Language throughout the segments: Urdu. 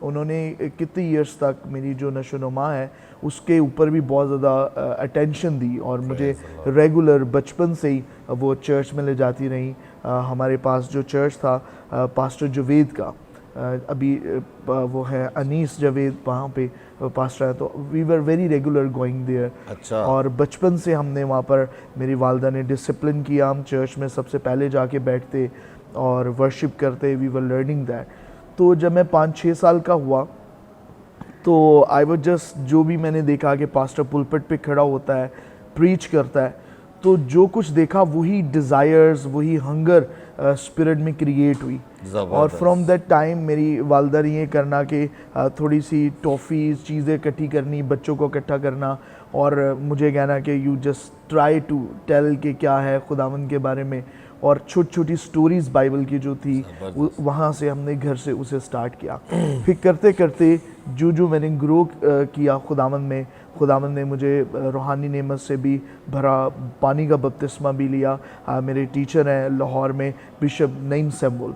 انہوں نے کتنے ایئرس تک میری جو نشو نما ہے اس کے اوپر بھی بہت زیادہ اٹینشن دی اور مجھے ریگولر بچپن سے ہی وہ چرچ میں لے جاتی رہیں. ہمارے پاس جو چرچ تھا پاسٹر جوید کا, ابھی وہ ہے انیس جوید, وہاں پہ پاسٹر ہے, تو we were very regular going there. اچھا. اور بچپن سے ہم نے وہاں پر, میری والدہ نے ڈسپلن کیا, ہم چرچ میں سب سے پہلے جا کے بیٹھتے اور ورشپ کرتے, وی ور لرننگ دیٹ. تو جب میں 5-6 سال کا ہوا تو آئی واز جسٹ, جو بھی میں نے دیکھا کہ پاسٹر پلپٹ پہ کھڑا ہوتا ہے, پریچ کرتا ہے, تو جو کچھ دیکھا وہی ڈیزائرز, وہی ہنگر اسپرٹ میں کریٹ ہوئی. اور فرام دیٹ ٹائم میری والدہ نے یہ کرنا کہ تھوڑی سی ٹافیز چیزیں اکٹھی کرنی, بچوں کو اکٹھا کرنا, اور مجھے کہنا کہ you just try to tell کہ کیا ہے خداوند کے بارے میں, اور چھوٹی چھوٹی سٹوریز بائبل کی جو تھی وہاں سے ہم نے گھر سے اسے سٹارٹ کیا. پھر کرتے کرتے جو میں نے گرو کیا خداوند میں, خداوند نے مجھے روحانی نعمت سے بھی بھرا, پانی کا بپتسمہ بھی لیا. میرے ٹیچر ہیں لاہور میں بشپ نعیم سیمول,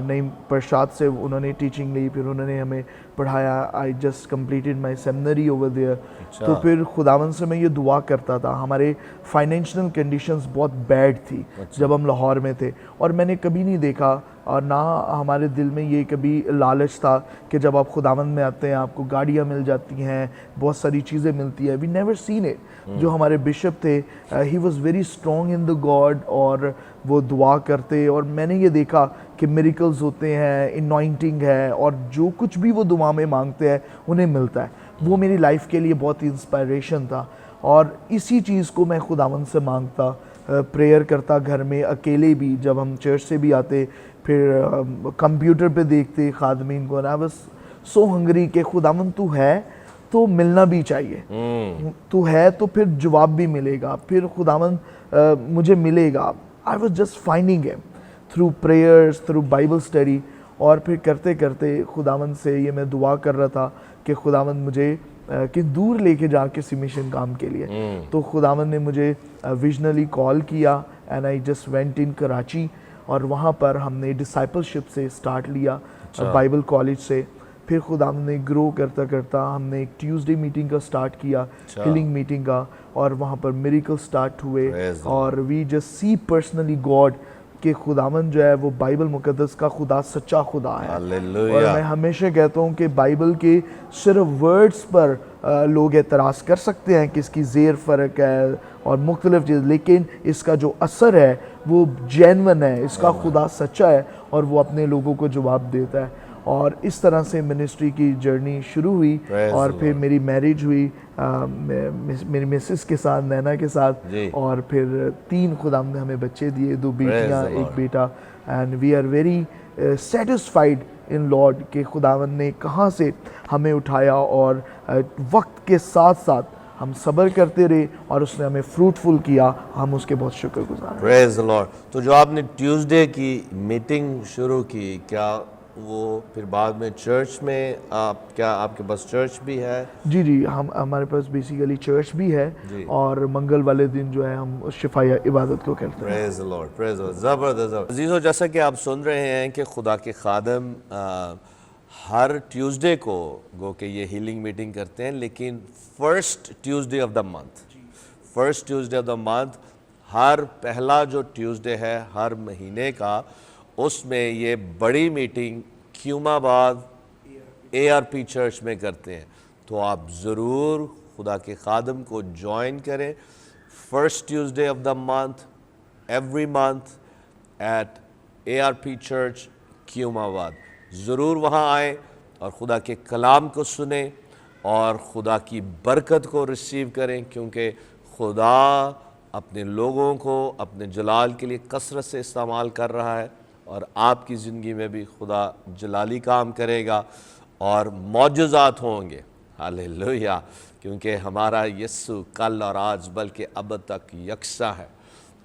نعیم پرشاد سے انہوں نے ٹیچنگ لی, پھر انہوں نے ہمیں پڑھایا. I just completed my seminary over there. تو پھر خداوند سے میں یہ دعا کرتا تھا, ہمارے فائنینشیل کنڈیشنز بہت بیڈ تھی جب ہم لاہور میں تھے, اور میں نے کبھی نہیں دیکھا اور نہ ہمارے دل میں یہ کبھی لالچ تھا کہ جب آپ خداوند میں آتے ہیں آپ کو گاڑیاں مل جاتی ہیں, بہت ساری چیزیں ملتی ہیں. We never seen it. جو ہمارے بشپ تھے he was very strong in the God, اور وہ دعا کرتے, اور میں نے یہ دیکھا کہ میریکلز ہوتے ہیں, انوائنٹنگ ہے, اور جو کچھ بھی وہ دعا میں مانگتے ہیں انہیں ملتا ہے. وہ میری لائف کے لیے بہت ہی انسپائریشن تھا, اور اسی چیز کو میں خداوند سے مانگتا, پریئر کرتا گھر میں اکیلے بھی, جب ہم چرچ سے بھی آتے پھر کمپیوٹر پہ دیکھتے خادمین کو. آئی واز سو ہنگری کہ خداوند تو ہے تو ملنا بھی چاہیے, تو ہے تو پھر جواب بھی ملے گا, پھر خداوند مجھے ملے گا. آئی واز جسٹ فائنڈنگ ہم through prayers, through Bible study. اور پھر کرتے کرتے خداوند سے یہ میں دعا کر رہا تھا کہ خداوند مجھے کہ دور لے کے جا کسی مشن کام کے لیے. تو خداوند نے مجھے ویژنلی کال کیا, and I just went in Karachi, اور وہاں پر ہم نے ڈسائپلشپ سے سٹارٹ لیا بائبل کالج سے. پھر خداوند نے گرو کرتا کرتا ہم نے ایک ٹیوزڈے میٹنگ کا سٹارٹ کیا, ہیلنگ میٹنگ کا, اور وہاں پر میریکل سٹارٹ ہوئے. اور we just see personally God کہ خداوند جو ہے وہ بائبل مقدس کا خدا سچا خدا ہے. اور میں ہمیشہ کہتا ہوں کہ بائبل کے صرف ورڈز پر لوگ اعتراض کر سکتے ہیں کہ اس کی زیر فرق ہے اور مختلف چیز, لیکن اس کا جو اثر ہے وہ جینون ہے, اس کا خدا سچا ہے اور وہ اپنے لوگوں کو جواب دیتا ہے. اور اس طرح سے منسٹری کی جرنی شروع ہوئی, اور پھر میری میرج ہوئی میری مسز کے ساتھ, نینا کے ساتھ, اور پھر 3 خداوند نے ہمیں بچے دیے, 2 بیٹیاں 1 بیٹا. And we are very satisfied in Lord کہ خداوند نے کہاں سے ہمیں اٹھایا, اور وقت کے ساتھ ساتھ ہم صبر کرتے رہے اور اس نے ہمیں فروٹفل کیا. ہم اس کے بہت شکر گزار ہیں. Praise the Lord. تو جو آپ نے ٹیوزڈے کی میٹنگ شروع کی, کیا وہ پھر بعد میں چرچ میں کیا آپ کے پاس چرچ بھی ہے؟ جی ہمارے پاس بیسیکلی چرچ بھی ہے, اور منگل والے دن جو ہے ہم شفایہ عبادت کو کرتے ہیں. Praise the lord, praise the lord. زبردست. عزیزو, جیسا کہ آپ سن رہے ہیں کہ خدا کے خادم ہر ٹیوزڈے کو گو کہ یہ ہیلنگ میٹنگ کرتے ہیں, لیکن first Tuesday of the month, ہر پہلا جو ٹیوزڈے ہے ہر مہینے کا, اس میں یہ بڑی میٹنگ کیوم آباد ARP چرچ میں کرتے ہیں. تو آپ ضرور خدا کے خادم کو جوائن کریں. First Tuesday of the month every month at ARP church Qayyumabad. ضرور وہاں آئیں اور خدا کے کلام کو سنیں اور خدا کی برکت کو ریسیو کریں, کیونکہ خدا اپنے لوگوں کو اپنے جلال کے لیے کثرت سے استعمال کر رہا ہے, اور آپ کی زندگی میں بھی خدا جلالی کام کرے گا اور معجزات ہوں گے. ہاللیلویہ. کیونکہ ہمارا یسوع کل اور آج بلکہ ابد تک یکساں ہے,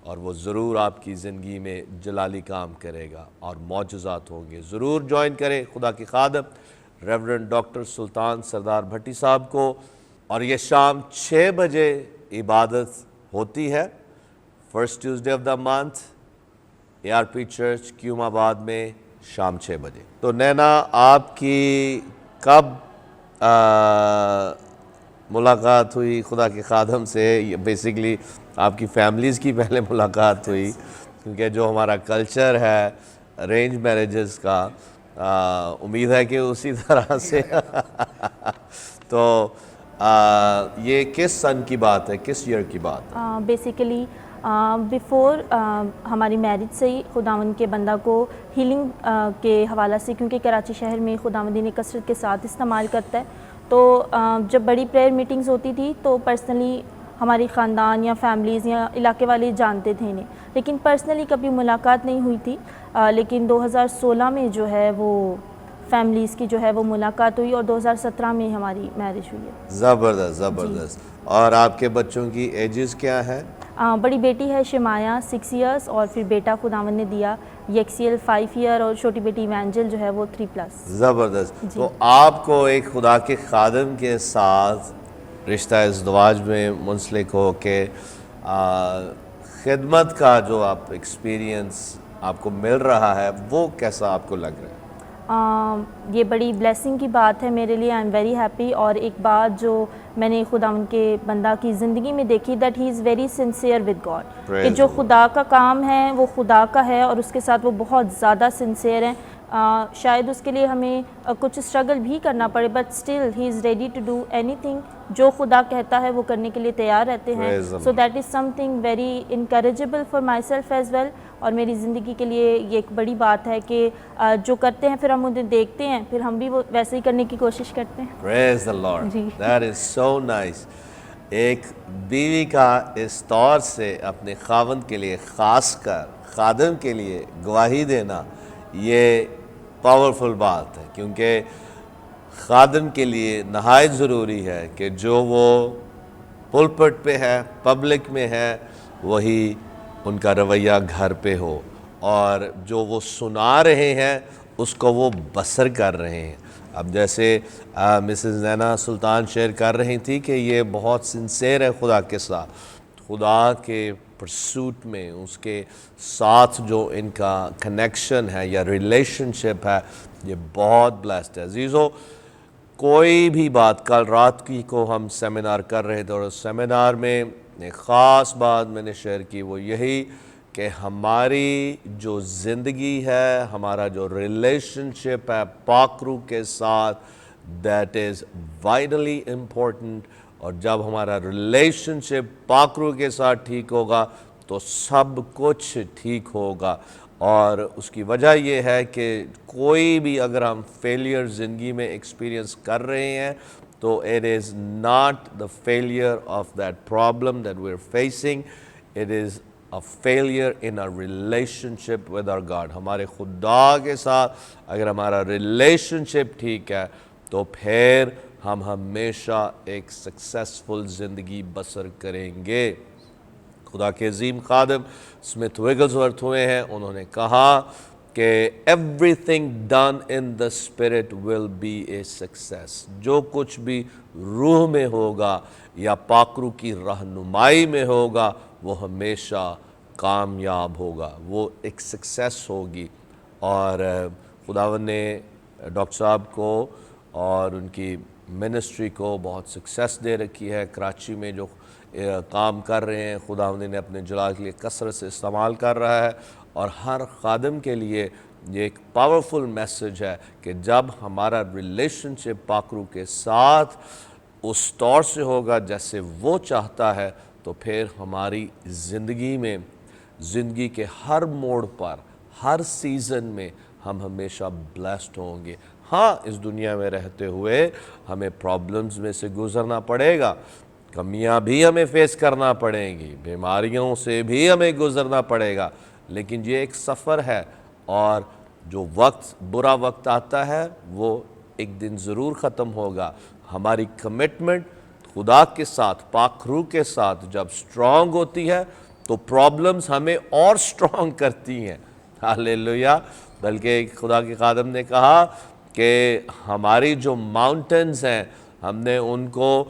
اور وہ ضرور آپ کی زندگی میں جلالی کام کرے گا اور معجزات ہوں گے. ضرور جوائن کریں خدا کی خادم ریورنڈ ڈاکٹر سلطان سردار بھٹی صاحب کو, اور یہ شام 6 بجے عبادت ہوتی ہے, first Tuesday of the month ARP church Qayyumabad میں شام 6 بجے. تو نینا, آپ کی کب ملاقات ہوئی خدا کے خادم سے؟ بیسیکلی آپ کی فیملیز کی پہلے ملاقات ہوئی، کیونکہ جو ہمارا کلچر ہے ارینج میرجز کا، امید ہے کہ اسی طرح سے تو یہ کس سن کی بات ہے، کس ایئر کی بات ہے؟ بیسیکلی بیفور ہماری میرج سے ہی خداوند کے بندہ کو ہیلنگ کے حوالہ سے، کیونکہ کراچی شہر میں خداوند نے کثرت کے ساتھ استعمال کرتا ہے، تو جب بڑی پریئر میٹنگز ہوتی تھی تو پرسنلی ہماری خاندان یا فیملیز یا علاقے والے جانتے تھے انہیں، لیکن پرسنلی کبھی ملاقات نہیں ہوئی تھی، لیکن 2016 میں جو ہے وہ فیملیز کی جو ہے وہ ملاقات ہوئی، اور 2017 میں ہماری میرج ہوئی ہے۔ زبردست زبردست۔ اور آپ کے بچوں کی ایجز کیا ہے؟ بڑی بیٹی ہے شمایا 6 ایئرس، اور پھر بیٹا خداوند نے دیا یکسیل 5 ایئر، اور چھوٹی بیٹی ایوانجل جو ہے وہ 3+۔ زبردست۔ تو آپ کو ایک خدا کے خادم کے ساتھ رشتہ ازدواج میں منسلک ہو کے خدمت کا جو آپ ایکسپیرینس آپ کو مل رہا ہے، وہ کیسا آپ کو لگ رہا ہے؟ یہ بڑی بلیسنگ کی بات ہے میرے لیے، آئی ایم ویری ہیپی۔ اور ایک بات جو میں نے خداوند کے بندہ کی زندگی میں دیکھی، that he is very sincere with God, کہ جو خدا کا کام ہے وہ خدا کا ہے، اور اس کے ساتھ وہ بہت زیادہ سنسیئر ہیں۔ شاید اس کے لیے ہمیں کچھ اسٹرگل بھی کرنا پڑے، but still he is ready to do anything, جو خدا کہتا ہے وہ کرنے کے لیے تیار رہتے ہیں۔ So that is something very encouraging for myself as well, اور میری زندگی کے لیے یہ ایک بڑی بات ہے کہ جو کرتے ہیں پھر ہم انہیں دیکھتے ہیں، پھر ہم بھی وہ ویسے ہی کرنے کی کوشش کرتے ہیں۔ پریز دی لارڈ، جی، دیٹ از سو نائس۔ ایک بیوی کا اس طور سے اپنے خاوند کے لیے، خاص کر خادم کے لیے گواہی دینا، یہ پاورفل بات ہے، کیونکہ خادم کے لیے نہایت ضروری ہے کہ جو وہ پلپٹ پہ ہے، پبلک میں ہے، وہی ان کا رویہ گھر پہ ہو، اور جو وہ سنا رہے ہیں اس کو وہ بسر کر رہے ہیں۔ اب جیسے مسز زینہ سلطان شیئر کر رہی تھی کہ یہ بہت سنسیئر ہے خدا کے ساتھ، خدا کے پرسوٹ میں، اس کے ساتھ جو ان کا کنیکشن ہے یا ریلیشن شپ ہے، یہ بہت بلیسڈ ہے۔ عزیزو، کوئی بھی بات، کل رات کی کو ہم سیمینار کر رہے تھے، اور اس سیمینار میں ایک خاص بات میں نے شیئر کی، وہ یہی کہ ہماری جو زندگی ہے، ہمارا جو ریلیشن شپ ہے پاک روح کے ساتھ، دیٹ از وائٹلی امپورٹنٹ، اور جب ہمارا ریلیشن شپ پاک روح کے ساتھ ٹھیک ہوگا تو سب کچھ ٹھیک ہوگا۔ اور اس کی وجہ یہ ہے کہ کوئی بھی اگر ہم فیلئر زندگی میں ایکسپیرینس کر رہے ہیں تو it is not the failure of that problem that we're facing, it is a failure in our relationship with our God۔ ہمارے خدا کے ساتھ اگر ہمارا ریلیشن شپ ٹھیک ہے تو پھر ہم ہمیشہ ایک سکسیسفل زندگی بسر کریں گے۔ خدا کے عظیم خادم اسمتھ وگلسورتھ ہوئے ہیں، انہوں نے کہا کہ everything done in the spirit will be a success۔ جو کچھ بھی روح میں ہوگا یا پاک روح کی رہنمائی میں ہوگا وہ ہمیشہ کامیاب ہوگا، وہ ایک سکسیس ہوگی۔ اور خداوند نے ڈاکٹر صاحب کو اور ان کی منسٹری کو بہت سکسیس دے رکھی ہے، کراچی میں جو کام کر رہے ہیں خداوند نے اپنے جلال کے لیے کثرت سے استعمال کر رہا ہے، اور ہر خادم کے لیے یہ ایک پاورفل میسج ہے کہ جب ہمارا ریلیشن شپ پاک روح کے ساتھ اس طور سے ہوگا جیسے وہ چاہتا ہے، تو پھر ہماری زندگی میں، زندگی کے ہر موڑ پر، ہر سیزن میں ہم ہمیشہ بلیسڈ ہوں گے۔ ہاں، اس دنیا میں رہتے ہوئے ہمیں پرابلمز میں سے گزرنا پڑے گا، کمیاں بھی ہمیں فیس کرنا پڑیں گی، بیماریوں سے بھی ہمیں گزرنا پڑے گا، لیکن یہ ایک سفر ہے، اور جو وقت، برا وقت آتا ہے وہ ایک دن ضرور ختم ہوگا۔ ہماری کمٹمنٹ خدا کے ساتھ، پاک روح کے ساتھ جب سٹرونگ ہوتی ہے تو پرابلمز ہمیں اور سٹرونگ کرتی ہیں۔ ہالیلویا۔ بلکہ خدا کے خادم نے کہا کہ ہماری جو ماؤنٹنز ہیں، ہم نے ان کو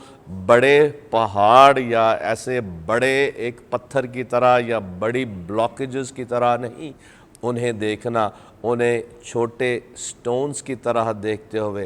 بڑے پہاڑ یا ایسے بڑے ایک پتھر کی طرح یا بڑی بلاکیجز کی طرح نہیں انہیں دیکھنا، انہیں چھوٹے سٹونز کی طرح دیکھتے ہوئے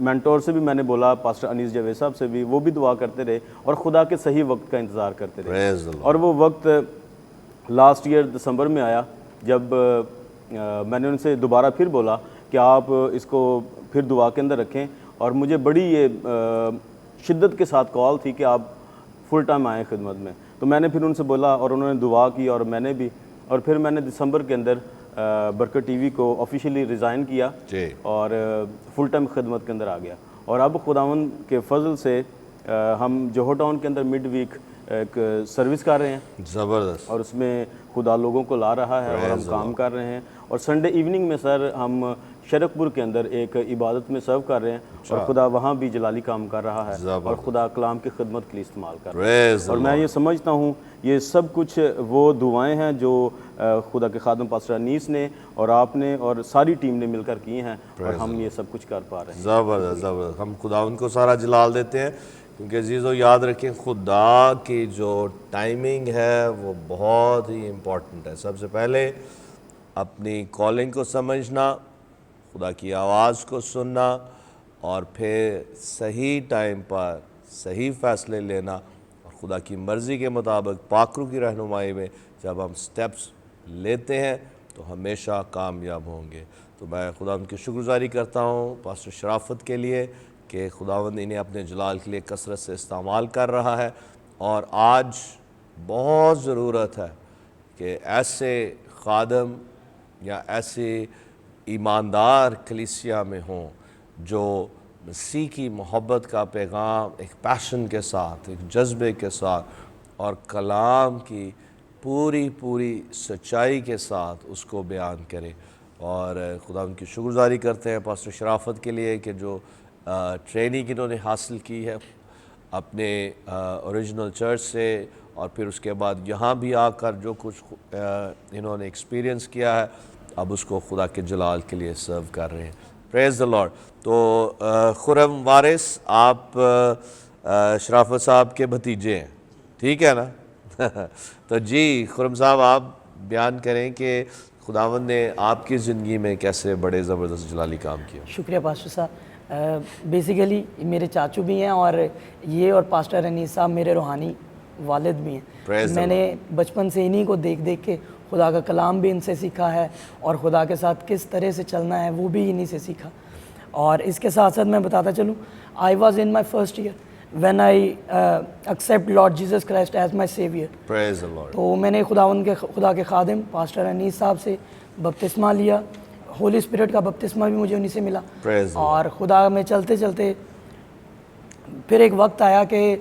مینٹور سے بھی میں نے بولا, پاسٹر انیس جاوید صاحب سے بھی, وہ بھی دعا کرتے رہے اور خدا کے صحیح وقت کا انتظار کرتے رہے. Praise the Lord. اور وہ وقت لاسٹ ایئر دسمبر میں آیا جب میں نے ان سے دوبارہ پھر بولا کہ آپ اس کو پھر دعا کے اندر رکھیں, اور مجھے بڑی یہ شدت کے ساتھ کال تھی کہ آپ فل ٹائم آئیں خدمت میں. تو میں نے پھر ان سے بولا اور انہوں نے دعا کی اور میں نے بھی, اور پھر میں نے دسمبر کے اندر برکت ٹی وی کو آفیشیلی ریزائن کیا جی. اور فل ٹائم خدمت کے اندر آ گیا. اور اب خداوند کے فضل سے ہم جوہو ٹاؤن کے اندر مڈ ویک ایک سروس کر رہے ہیں, زبردست. اور اس میں خدا لوگوں کو لا رہا ہے اور ہم کام کر رہے ہیں. اور سنڈے ایوننگ میں سر ہم شرک پور کے اندر ایک عبادت میں سرو کر رہے ہیں, اور خدا وہاں بھی جلالی کام کر رہا ہے اور خدا کلام کی خدمت کے لیے استعمال کر رہا ہے. Praise the اور میں یہ سمجھتا ہوں یہ سب کچھ وہ دعائیں ہیں جو خدا کے خادم پاسٹر انیس نے اور آپ نے اور ساری ٹیم نے مل کر کی ہیں, اور ہم یہ سب کچھ کر پا رہے ہیں. زبردست زبردست. ہم خداوند کو سارا جلال دیتے ہیں, کیونکہ عزیزو یاد رکھیں خدا کی جو ٹائمنگ ہے وہ بہت ہی امپورٹنٹ ہے. سب سے پہلے اپنی کالنگ کو سمجھنا, خدا کی آواز کو سننا, اور پھر صحیح ٹائم پر صحیح فیصلے لینا, اور خدا کی مرضی کے مطابق پاکرو کی رہنمائی میں جب ہم سٹیپس لیتے ہیں تو ہمیشہ کامیاب ہوں گے. تو میں خداوند کی شکر گزاری کرتا ہوں پاسٹر شرافت کے لیے کہ خداوند انہیں اپنے جلال کے لیے کثرت سے استعمال کر رہا ہے, اور آج بہت ضرورت ہے کہ ایسے خادم یا ایسے ایماندار کلیسیا میں ہوں جو مسیح کی محبت کا پیغام ایک پیشن کے ساتھ, ایک جذبے کے ساتھ, اور کلام کی پوری سچائی کے ساتھ اس کو بیان کرے. اور خدا ان کی شکر گزاری کرتے ہیں پاسٹر شرافت کے لیے کہ جو ٹریننگ انہوں نے حاصل کی ہے اپنے اوریجنل چرچ سے, اور پھر اس کے بعد یہاں بھی آ کر جو کچھ انہوں نے ایکسپیرینس کیا ہے اب اس کو خدا کے جلال کے لیے سرو کر رہے ہیں. Praise the Lord. تو خرم وارث آپ شرافت صاحب کے بھتیجے ہیں, ٹھیک ہے نا؟ تو جی خرم صاحب آپ بیان کریں کہ خداوند نے آپ کی زندگی میں کیسے بڑے زبردست جلالی کام کیا. شکریہ پاسٹر صاحب. بیسیکلی میرے چاچو بھی ہیں, اور یہ اور پاسٹر انیس صاحب میرے روحانی والد بھی ہیں. میں نے بچپن سے انہی کو دیکھ کے خدا کا کلام بھی ان سے سیکھا ہے, اور خدا کے ساتھ کس طرح سے چلنا ہے وہ بھی انہی سے سیکھا. اور اس کے ساتھ ساتھ میں بتاتا چلوں, I was in my first year when I accept Lord Jesus Christ as my saviour. Praise the Lord. تو میں نے خدا کے خادم پاسٹر انیس صاحب سے بپتسمہ لیا. ہولی اسپرٹ کا بپتسمہ بھی مجھے انہی سے ملا. اور خدا میں چلتے چلتے پھر ایک وقت آیا کہ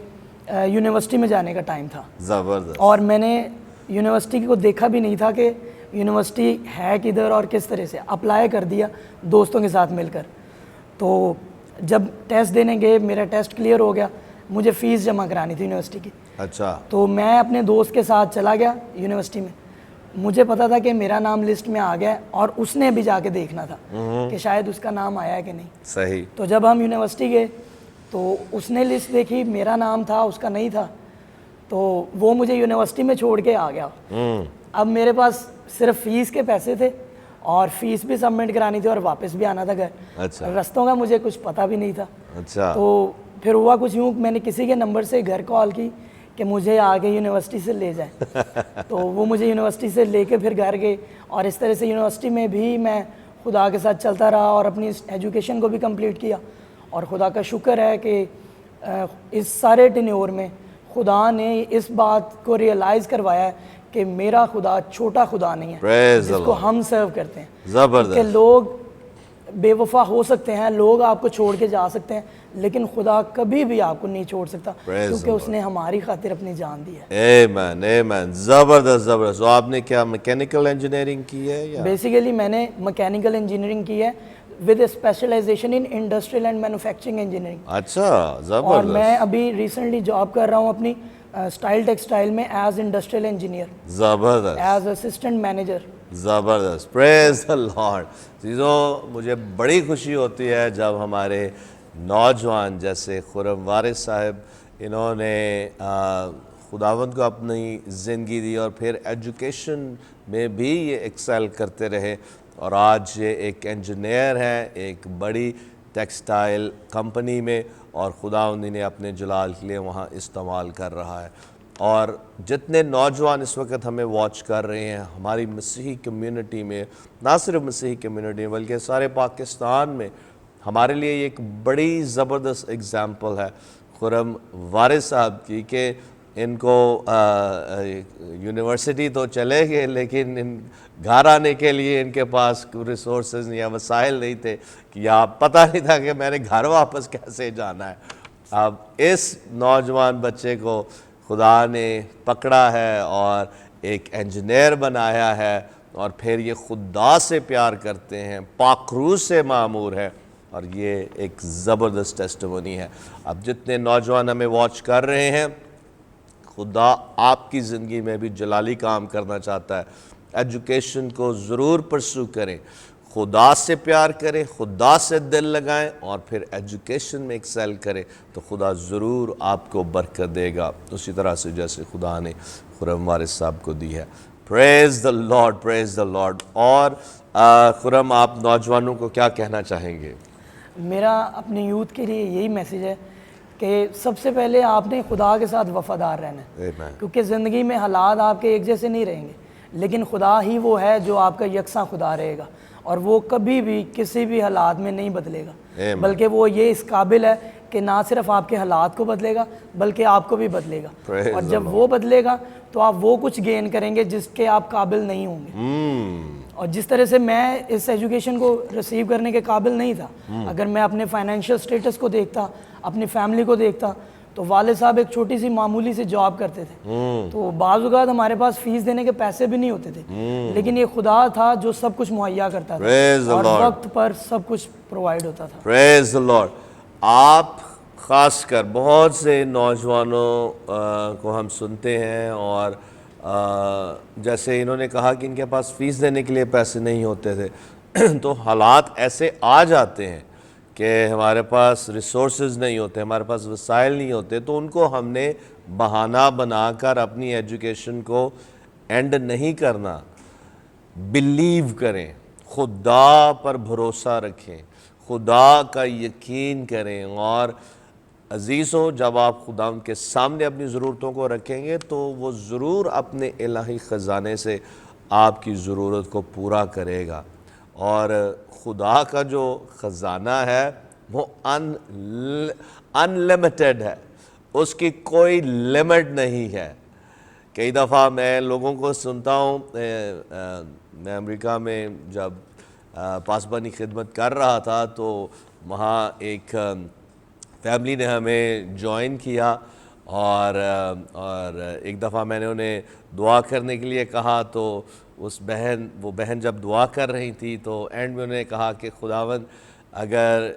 یونیورسٹی میں جانے کا ٹائم تھا. زبردست. اور میں نے یونیورسٹی کو دیکھا بھی نہیں تھا کہ یونیورسٹی ہے کدھر اور کس طرح سے. اپلائی کر دیا دوستوں کے ساتھ مل کر. تو جب ٹیسٹ دینے گئے میرا ٹیسٹ کلیئر ہو گیا, مجھے فیس جمع کرانی تھی یونیورسٹی کی. اچھا. تو میں اپنے دوست کے ساتھ چلا گیا یونیورسٹی میں. مجھے پتا تھا کہ میرا نام لسٹ میں آ گیا, اور اس نے بھی جا کے دیکھنا تھا کہ شاید اس کا نام آیا ہے کہ نہیں. صحیح. تو جب ہم یونیورسٹی گئے تو اس نے لسٹ دیکھی, میرا نام تھا اس کا نہیں تھا, تو وہ مجھے یونیورسٹی میں چھوڑ کے آ گیا. اب میرے پاس صرف فیس کے پیسے تھے, اور فیس بھی سبمٹ کرانی تھی, اور واپس بھی آنا تھا گھر. اچھا. رستوں کا مجھے کچھ پتہ بھی نہیں تھا. اچھا. تو پھر ہوا کچھ یوں, میں نے کسی کے نمبر سے گھر کال کی کہ مجھے آگے یونیورسٹی سے لے جائیں. تو وہ مجھے یونیورسٹی سے لے کے پھر گھر گئے, اور اس طرح سے یونیورسٹی میں بھی میں خدا کے ساتھ چلتا رہا اور اپنی ایجوکیشن کو بھی کمپلیٹ کیا. اور خدا کا شکر ہے کہ اس سارے ٹینیور میں خدا نے اس بات کو ریئلائز کروایا ہے کہ میرا خدا چھوٹا خدا نہیں ہے جس کو ہم سرو کرتے ہیں. زبردست. کہ لوگ بے وفا ہو سکتے ہیں, لوگ آپ کو چھوڑ کے جا سکتے ہیں, لیکن خدا کبھی بھی آپ کو نہیں چھوڑ سکتا, کیونکہ اس نے ہماری خاطر اپنی جان دی ہے. آمین آمین. زبردست زبردست. تو آپ نے کیا میکینیکل انجینئرنگ کی ہے یا؟ بیسیکلی میں نے میکینیکل انجینئرنگ کی ہے with specialisation in industrial and manufacturing engineering. اچھا زبردست. اور میں ابھی ریسنٹلی جاب کر رہا ہوں اپنی اسٹائل ٹیکسٹائل میں ایز انڈسٹریل انجینئر, زبردست. As assistant manager. زبردست. پریز دی لارڈ. چیزوں مجھے بڑی خوشی ہوتی ہے جب ہمارے نوجوان جیسے خرم وارث صاحب انہوں نے خداوند کو اپنی زندگی دی, اور پھر ایجوکیشن میں بھی یہ ایکسیل کرتے رہے, اور آج یہ ایک انجینئر ہیں, ایک بڑی ٹیکسٹائل کمپنی میں اور خدا انہیں اپنے جلال کے لیے وہاں استعمال کر رہا ہے۔ اور جتنے نوجوان اس وقت ہمیں واچ کر رہے ہیں ہماری مسیحی کمیونٹی میں، نہ صرف مسیحی کمیونٹی میں بلکہ سارے پاکستان میں، ہمارے لیے یہ ایک بڑی زبردست اگزامپل ہے خرم وارث صاحب کی کہ ان کو یونیورسٹی تو چلے گئے لیکن گھر آنے کے لیے ان کے پاس ریسورسز یا وسائل نہیں تھے، یا پتہ نہیں تھا کہ میں نے گھر واپس کیسے جانا ہے۔ اب اس نوجوان بچے کو خدا نے پکڑا ہے اور ایک انجینئر بنایا ہے، اور پھر یہ خدا سے پیار کرتے ہیں، پاک روح سے معمور ہے، اور یہ ایک زبردست ٹیسٹیمونی ہے۔ اب جتنے نوجوان ہمیں واچ کر رہے ہیں، خدا آپ کی زندگی میں بھی جلالی کام کرنا چاہتا ہے۔ ایجوکیشن کو ضرور پرسو کریں، خدا سے پیار کریں، خدا سے دل لگائیں، اور پھر ایجوکیشن میں ایکسیل کریں تو خدا ضرور آپ کو برکت دے گا، اسی طرح سے جیسے خدا نے خرم وارث صاحب کو دی ہے۔ پریز دا لارڈ، پریز دا لارڈ۔ اور خرم، آپ نوجوانوں کو کیا کہنا چاہیں گے؟ میرا اپنے یوتھ کے لیے یہی میسیج ہے کہ سب سے پہلے آپ نے خدا کے ساتھ وفادار رہنا ہے، Amen۔ کیونکہ زندگی میں حالات آپ کے ایک جیسے نہیں رہیں گے، لیکن خدا ہی وہ ہے جو آپ کا یکساں خدا رہے گا، اور وہ کبھی بھی کسی بھی حالات میں نہیں بدلے گا، بلکہ وہ یہ اس قابل ہے کہ نہ صرف آپ کے حالات کو بدلے گا بلکہ آپ کو بھی بدلے گا، اور جب وہ بدلے گا تو آپ وہ کچھ گین کریں گے جس کے آپ قابل نہیں ہوں گے۔ اور جس طرح سے میں اس ایجوکیشن کو ریسیو کرنے کے قابل نہیں تھا، اگر میں اپنے فائنینشیل سٹیٹس کو دیکھتا، اپنی فیملی کو دیکھتا، تو والد صاحب ایک چھوٹی سی معمولی سی جاب کرتے تھے، تو بعض اوقات ہمارے پاس فیس دینے کے پیسے بھی نہیں ہوتے تھے، لیکن یہ خدا تھا جو سب کچھ مہیا کرتا تھا اور وقت پر سب کچھ پرووائڈ ہوتا تھا۔ پریز دا لارڈ۔ آپ خاص کر بہت سے نوجوانوں کو ہم سنتے ہیں، اور جیسے انہوں نے کہا کہ ان کے پاس فیس دینے کے لیے پیسے نہیں ہوتے تھے، تو حالات ایسے آ جاتے ہیں کہ ہمارے پاس ریسورسز نہیں ہوتے، ہمارے پاس وسائل نہیں ہوتے، تو ان کو ہم نے بہانہ بنا کر اپنی ایجوکیشن کو اینڈ نہیں کرنا۔ بلیو کریں، خدا پر بھروسہ رکھیں، خدا کا یقین کریں، اور عزیزوں جب آپ خدا کے سامنے اپنی ضرورتوں کو رکھیں گے تو وہ ضرور اپنے الہی خزانے سے آپ کی ضرورت کو پورا کرے گا۔ اور خدا کا جو خزانہ ہے وہ انلمیٹڈ ہے، اس کی کوئی لمٹ نہیں ہے۔ کئی دفعہ میں لوگوں کو سنتا ہوں، میں امریکہ میں جب پاسبانی خدمت کر رہا تھا تو وہاں ایک فیملی نے ہمیں جوائن کیا، اور ایک دفعہ میں نے انہیں دعا کرنے کے لیے کہا، تو وہ بہن جب دعا کر رہی تھی تو اینڈ میں انہوں نے کہا کہ خداوند اگر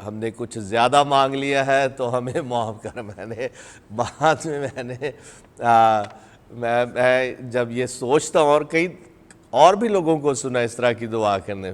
ہم نے کچھ زیادہ مانگ لیا ہے تو ہمیں معاف کر۔ میں نے بعد میں میں جب یہ سوچتا ہوں، اور کئی اور بھی لوگوں کو سنا اس طرح کی دعا کرنے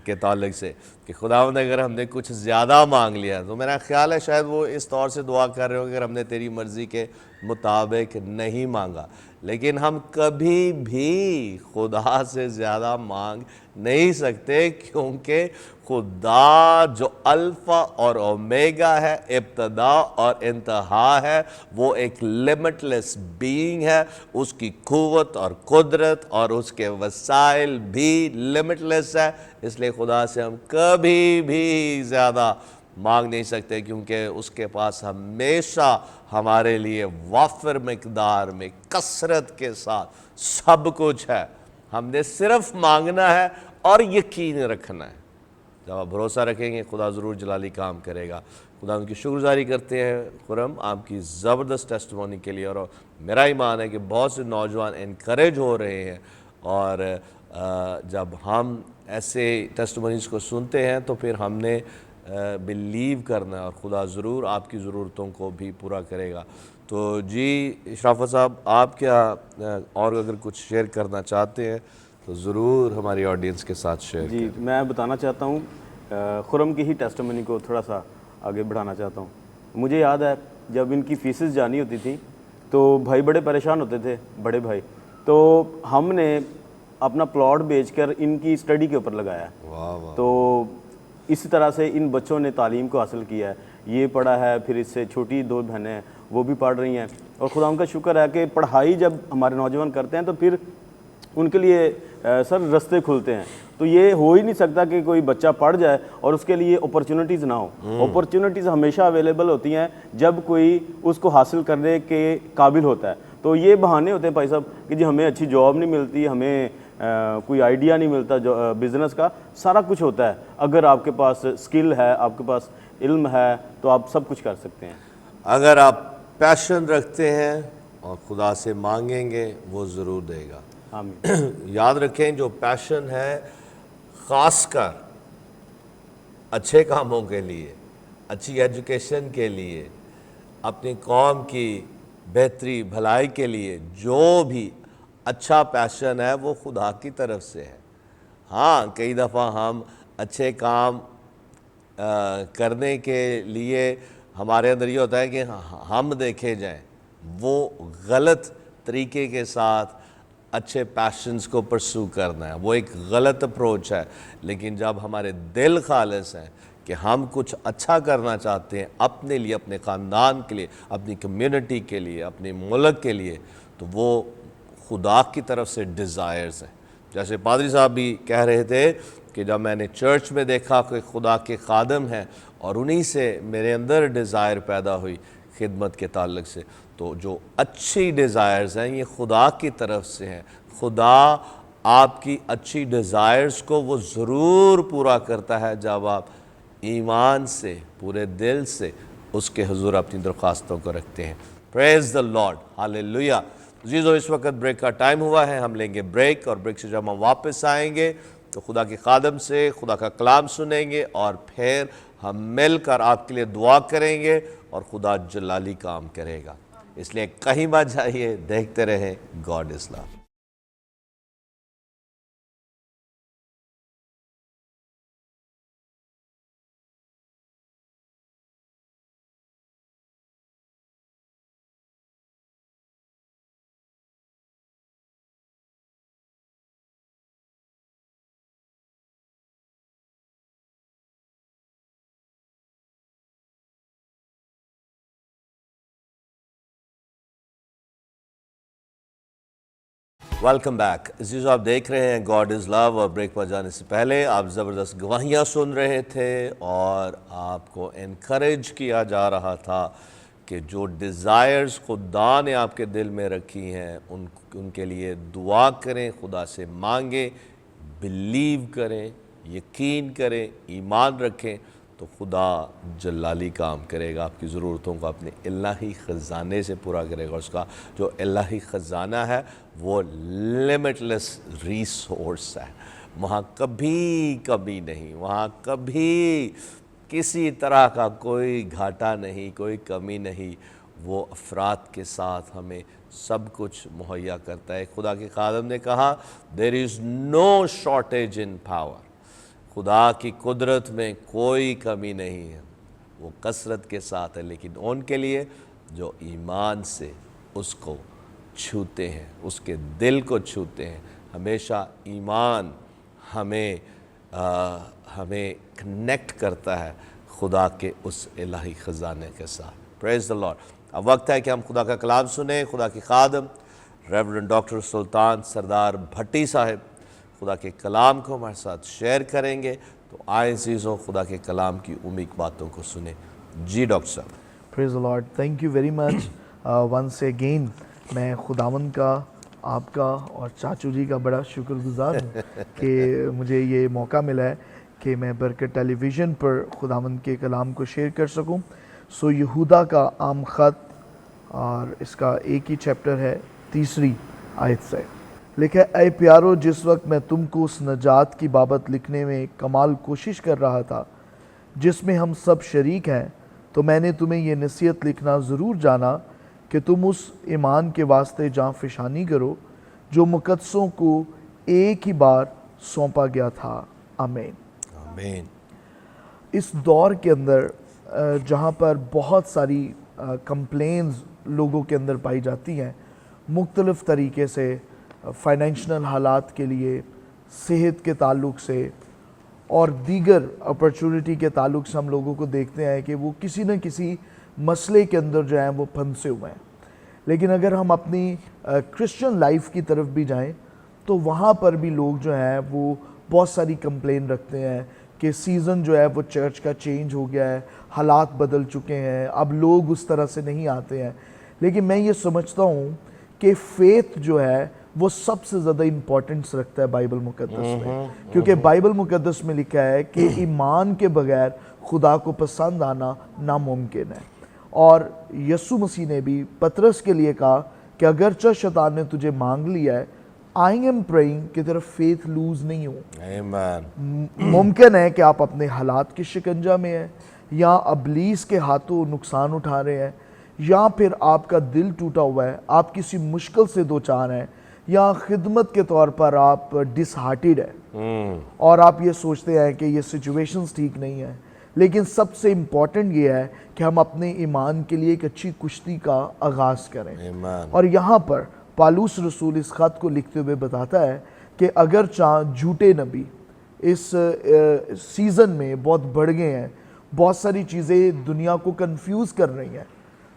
کے تعلق سے کہ خداوند اگر ہم نے کچھ زیادہ مانگ لیا، تو میرا خیال ہے شاید وہ اس طور سے دعا کر رہے ہو کہ اگر ہم نے تیری مرضی کے مطابق نہیں مانگا، لیکن ہم کبھی بھی خدا سے زیادہ مانگ نہیں سکتے، کیونکہ خدا جو الفا اور اومیگا ہے، ابتدا اور انتہا ہے، وہ ایک لمٹ لیس بینگ ہے، اس کی قوت اور قدرت اور اس کے وسائل بھی لمٹ لیس ہے، اس لیے خدا سے ہم کبھی بھی زیادہ مانگ نہیں سکتے، کیونکہ اس کے پاس ہمیشہ ہمارے لیے وافر مقدار میں کثرت کے ساتھ سب کچھ ہے۔ ہم نے صرف مانگنا ہے اور یقین رکھنا ہے۔ جب آپ بھروسہ رکھیں گے خدا ضرور جلالی کام کرے گا۔ خدا ان کی شکر گزاری کرتے ہیں خرم آپ کی زبردست ٹیسٹیمونی کے لیے، اور میرا ایمان ہے کہ بہت سے نوجوان انکریج ہو رہے ہیں، اور جب ہم ایسے ٹیسٹیمونیز کو سنتے ہیں تو پھر ہم نے بلیو کرنا ہے، اور خدا ضرور آپ کی ضرورتوں کو بھی پورا کرے گا۔ تو جی اشرافت صاحب، آپ کیا اور اگر کچھ شیئر کرنا چاہتے ہیں تو ضرور ہماری آڈینس کے ساتھ شیئر کریں۔ جی میں بتانا چاہتا ہوں، خرم کی ہی ٹیسٹیمونی کو تھوڑا سا آگے بڑھانا چاہتا ہوں۔ مجھے یاد ہے جب ان کی فیسز جانی ہوتی تھی تو بھائی بڑے پریشان ہوتے تھے، بڑے بھائی، تو ہم نے اپنا پلاٹ بیچ کر ان کی اسٹڈی کے اوپر لگایا، تو اسی طرح سے ان بچوں نے تعلیم کو حاصل کیا ہے, یہ پڑھا ہے, پھر اس سے چھوٹی 2 بہنیں ہیں وہ بھی پڑھ رہی ہیں, اور خدا ان کا شکر ہے کہ پڑھائی جب ہمارے نوجوان کرتے ہیں تو پھر ان کے لیے سر رستے کھلتے ہیں. تو یہ ہو ہی نہیں سکتا کہ کوئی بچہ پڑھ جائے اور اس کے لیے اپرچونٹیز نہ ہو. اپرچونٹیز ہمیشہ اویلیبل ہوتی ہیں جب کوئی اس کو حاصل کرنے کے قابل ہوتا ہے. تو یہ بہانے ہوتے ہیں بھائی صاحب کہ جی ہمیں اچھی جاب نہیں ملتی, ہمیں کوئی آئیڈیا نہیں ملتا جو بزنس کا. سارا کچھ ہوتا ہے, اگر آپ کے پاس سکل ہے, آپ کے پاس علم ہے, تو آپ سب کچھ کر سکتے ہیں. اگر آپ پیشن رکھتے ہیں اور خدا سے مانگیں گے وہ ضرور دے گا. آمین. یاد رکھیں جو پیشن ہے خاص کر اچھے کاموں کے لیے, اچھی ایجوکیشن کے لیے, اپنی قوم کی بہتری بھلائی کے لیے, جو بھی اچھا پیشن ہے وہ خدا کی طرف سے ہے. ہاں کئی دفعہ ہم اچھے کام کرنے کے لیے ہمارے اندر یہ ہوتا ہے کہ ہم دیکھے جائیں, وہ غلط طریقے کے ساتھ اچھے پیشنز کو پرسو کرنا ہے, وہ ایک غلط اپروچ ہے. لیکن جب ہمارے دل خالص ہیں کہ ہم کچھ اچھا کرنا چاہتے ہیں اپنے لیے, اپنے خاندان کے لیے, اپنی کمیونٹی کے لیے, اپنے ملک کے لیے, تو وہ خدا کی طرف سے ڈیزائرز ہیں. جیسے پادری صاحب بھی کہہ رہے تھے کہ جب میں نے چرچ میں دیکھا کہ خدا کے خادم ہیں اور انہی سے میرے اندر ڈیزائر پیدا ہوئی خدمت کے تعلق سے, تو جو اچھی ڈیزائرز ہیں یہ خدا کی طرف سے ہیں. خدا آپ کی اچھی ڈیزائرز کو وہ ضرور پورا کرتا ہے جب آپ ایمان سے, پورے دل سے اس کے حضور اپنی درخواستوں کو رکھتے ہیں. پریز دا لارڈ, ہاللیلویہ. عزیزو اس وقت بریک کا ٹائم ہوا ہے, ہم لیں گے بریک, اور بریک سے جب ہم واپس آئیں گے تو خدا کے خادم سے خدا کا کلام سنیں گے, اور پھر ہم مل کر آپ کے لیے دعا کریں گے اور خدا جلالی کام کرے گا. اس لیے کہیں مت جائیے, دیکھتے رہیں God is love. Welcome back. عزیزو آپ دیکھ رہے ہیں گاڈ از لو, اور بریک پر جانے سے پہلے آپ زبردست گواہیاں سن رہے تھے اور آپ کو انکریج کیا جا رہا تھا کہ جو ڈیزائرز خدا نے آپ کے دل میں رکھی ہیں ان کے لیے دعا کریں, خدا سے مانگیں, بلیو کریں, یقین کریں, ایمان رکھیں, تو خدا جلالی کام کرے گا. آپ کی ضرورتوں کو اپنے الہی خزانے سے پورا کرے گا. اس کا جو الہی خزانہ ہے وہ لمٹ لیس ریسورس ہے, وہاں کبھی کمی نہیں, وہاں کبھی کسی طرح کا کوئی گھاٹا نہیں, کوئی کمی نہیں. وہ افراد کے ساتھ ہمیں سب کچھ مہیا کرتا ہے. خدا کے خادم نے کہا there is no shortage in power. خدا کی قدرت میں کوئی کمی نہیں ہے, وہ کثرت کے ساتھ ہے, لیکن ان کے لیے جو ایمان سے اس کو چھوتے ہیں, اس کے دل کو چھوتے ہیں. ہمیشہ ایمان ہمیں کنیکٹ کرتا ہے خدا کے اس الہی خزانے کے ساتھ. پریز دا لارڈ. اب وقت ہے کہ ہم خدا کا کلام سنیں. خدا کے خادم ریورنڈ ڈاکٹر سلطان سردار بھٹی صاحب خدا کے کلام کو ہمارے ساتھ شیئر کریں گے. تو آئیں عزیزوں خدا کے کلام کی عمیق باتوں کو سنیں. جی ڈاکٹر صاحب. Praise the Lord. Thank you very much once again. میں خداوند کا, آپ کا اور چاچو جی کا بڑا شکر گزار ہوں کہ مجھے یہ موقع ملا ہے کہ میں برکت ٹیلی ویژن پر خداوند کے کلام کو شیئر کر سکوں. سو یہودا کا عام خط, اور اس کا ایک ہی چیپٹر ہے, 3 آیت سے لکھا ہے, اے پیارو, جس وقت میں تم کو اس نجات کی بابت لکھنے میں کمال کوشش کر رہا تھا جس میں ہم سب شریک ہیں, تو میں نے تمہیں یہ نصیحت لکھنا ضرور جانا کہ تم اس ایمان کے واسطے جاں فشانی کرو جو مقدسوں کو ایک ہی بار سونپا گیا تھا. آمین. آمین. اس دور کے اندر جہاں پر بہت ساری کمپلینز لوگوں کے اندر پائی جاتی ہیں مختلف طریقے سے, فائنینشنل حالات کے لیے, صحت کے تعلق سے, اور دیگر اپرچونٹی کے تعلق سے ہم لوگوں کو دیکھتے ہیں کہ وہ کسی نہ کسی مسئلے کے اندر جو ہیں وہ پھنسے ہوئے ہیں. لیکن اگر ہم اپنی کرسچن لائف کی طرف بھی جائیں تو وہاں پر بھی لوگ جو ہیں وہ بہت ساری کمپلین رکھتے ہیں کہ سیزن جو ہے وہ چرچ کا چینج ہو گیا ہے, حالات بدل چکے ہیں, اب لوگ اس طرح سے نہیں آتے ہیں. لیکن میں یہ سمجھتا ہوں کہ فیتھ جو ہے وہ سب سے زیادہ امپورٹنس رکھتا ہے بائبل مقدس میں, کیونکہ بائبل مقدس میں لکھا ہے کہ ایمان کے بغیر خدا کو پسند آنا ناممکن ہے. اور یسوع مسیح نے بھی پطرس کے لیے کہا کہ اگرچہ شیطان نے تجھے مانگ لیا ہے, I am praying کہ تیرا فیتھ لوز نہیں ہو. ممکن ہے کہ آپ اپنے حالات کی شکنجہ میں ہیں, یا ابلیس کے ہاتھوں نقصان اٹھا رہے ہیں, یا پھر آپ کا دل ٹوٹا ہوا ہے, آپ کسی مشکل سے دوچار ہیں, یا خدمت کے طور پر آپ ڈس ہارٹیڈ ہیں اور آپ یہ سوچتے ہیں کہ یہ سچویشنز ٹھیک نہیں ہیں. لیکن سب سے امپورٹنٹ یہ ہے کہ ہم اپنے ایمان کے لیے ایک اچھی کشتی کا آغاز کریں. اور یہاں پر پالوس رسول اس خط کو لکھتے ہوئے بتاتا ہے کہ اگر جھوٹے نبی اس سیزن میں بہت بڑھ گئے ہیں, بہت ساری چیزیں دنیا کو کنفیوز کر رہی ہیں.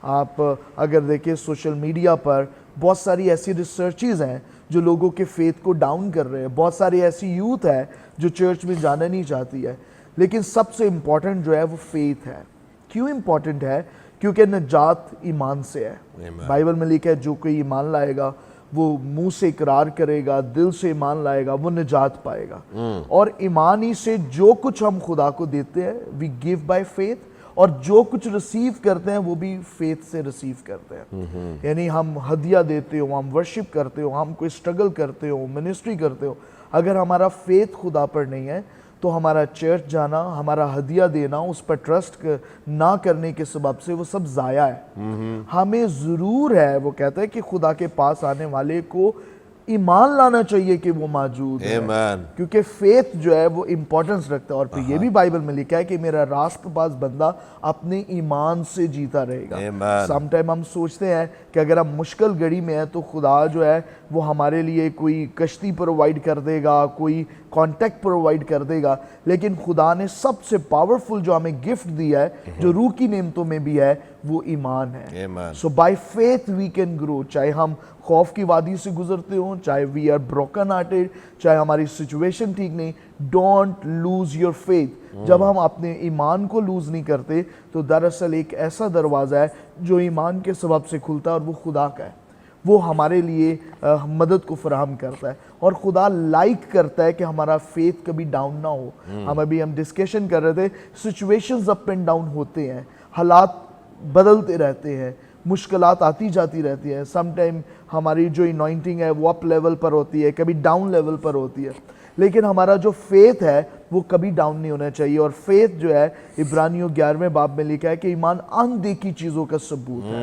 آپ اگر دیکھیں سوشل میڈیا پر بہت ساری ایسی ریسرچز ہیں جو لوگوں کے فیتھ کو ڈاؤن کر رہے ہیں, بہت ساری ایسی یوتھ ہے جو چرچ میں جانا نہیں چاہتی ہے. لیکن سب سے امپورٹنٹ جو ہے وہ فیتھ ہے. کیوں امپورٹنٹ ہے؟ کیونکہ نجات ایمان سے ہے. بائبل میں لکھا ہے جو کوئی ایمان لائے گا وہ منہ سے اقرار کرے گا, دل سے ایمان لائے گا, وہ نجات پائے گا. اور ایمانی سے جو کچھ ہم خدا کو دیتے ہیں وی گیو بائی فیتھ, اور جو کچھ ریسیو کرتے ہیں وہ بھی فیتھ سے ریسیو کرتے ہیں. یعنی ہم ہدیہ دیتے ہو, ہم ورشپ کرتے ہو, ہم کوئی اسٹرگل کرتے ہو, منسٹری کرتے ہو, اگر ہمارا فیتھ خدا پر نہیں ہے تو ہمارا چرچ جانا, ہمارا ہدیہ دینا, اس پر ٹرسٹ نہ کرنے کے سبب سے وہ سب ضائع ہے. ہمیں ضرور ہے, وہ کہتا ہے کہ خدا کے پاس آنے والے کو ایمان لانا چاہیے کہ وہ موجود ہے, کیونکہ فیتھ جو ہے وہ امپورٹنس رکھتا ہے. اور پھر یہ بھی بائبل میں لکھا ہے کہ میرا راست باز بندہ اپنے ایمان سے جیتا رہے گا. سم ٹائم ہم سوچتے ہیں کہ اگر ہم مشکل گھڑی میں ہیں تو خدا جو ہے وہ ہمارے لیے کوئی کشتی پرووائڈ کر دے گا, کوئی کانٹیکٹ پرووائڈ کر دے گا. لیکن خدا نے سب سے پاورفل جو ہمیں گفٹ دیا ہے, جو روح کی نعمتوں میں بھی ہے, وہ ایمان ہے. So by faith we can grow. چاہے ہم خوف کی وادی سے گزرتے ہوں, چاہے وی آر بروکن ہارٹیڈ, چاہے ہماری سچویشن ٹھیک نہیں, ڈونٹ لوز یور فیتھ. جب ہم اپنے ایمان کو لوز نہیں کرتے تو دراصل ایک ایسا دروازہ ہے جو ایمان کے سبب سے کھلتا ہے, اور وہ خدا کا ہے. وہ ہمارے لیے مدد کو فراہم کرتا ہے, اور خدا لائک کرتا ہے کہ ہمارا فیتھ کبھی ڈاؤن نہ ہو. ہم ڈسکشن کر رہے تھے, سچویشنز اپ اینڈ ڈاؤن ہوتے ہیں, حالات بدلتے رہتے ہیں, مشکلات آتی جاتی رہتی ہیں. سم ٹائم ہماری جو انوائنٹنگ ہے وہ اپ لیول پر ہوتی ہے, کبھی ڈاؤن لیول پر ہوتی ہے. لیکن ہمارا جو فیتھ ہے وہ کبھی ڈاؤن نہیں ہونا چاہیے. اور فیتھ جو ہے عبرانیوں 11ویں باب میں لکھا ہے کہ ایمان اندیکھی چیزوں کا ثبوت ہے.